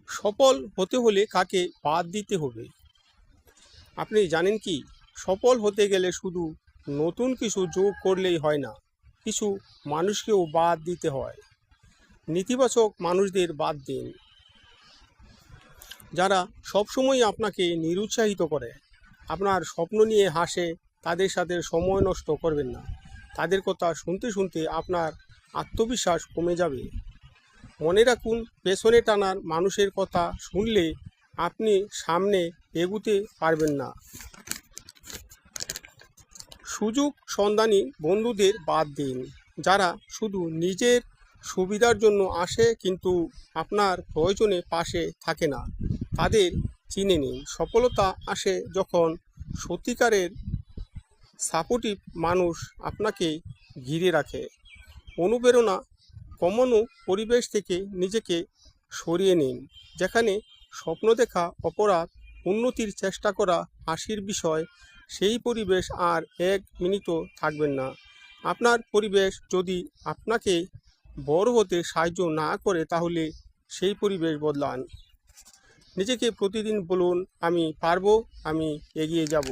সফল হতে হলে কাকে বাদ দিতে হবে? আপনি জানেন কি, সফল হতে গেলে শুধু নতুন কিছু যোগ করলেই হয় না, কিছু মানুষকেও বাদ দিতে হয়। নেতিবাচক মানুষদের বাদ দিন, যারা সবসময় আপনাকে নিরুৎসাহিত করে, আপনার স্বপ্ন নিয়ে হাসে। তাদের সাথে সময় নষ্ট করবেন না। তাদের কথা শুনতে শুনতে আপনার আত্মবিশ্বাস কমে যাবে। মনে রাখুন, পেছনে টানার মানুষের কথা শুনলে আপনি সামনে এগুতে পারবেন না। সুযোগ সন্ধানী বন্ধুদের বাদ দিন, যারা শুধু নিজের সুবিধার জন্য আসে কিন্তু আপনার প্রয়োজনে পাশে থাকে না। তাদের চিনে নিন। সফলতা আসে যখন সত্যিকারের সাপোর্টিভ মানুষ আপনাকে ঘিরে রাখে। অনুপ্রেরণা কমানো পরিবেশ থেকে নিজেকে সরিয়ে নিন, যেখানে স্বপ্ন দেখা অপরাধ, উন্নতির চেষ্টা করা হাসির বিষয়। সেই পরিবেশ আর এক মিনিটও থাকবেন না। আপনার পরিবেশ যদি আপনাকে বড় হতে সাহায্য না করে, তাহলে সেই পরিবেশ বদলান। নিজেকে প্রতিদিন বলুন, আমি পারবো, আমি এগিয়ে যাব।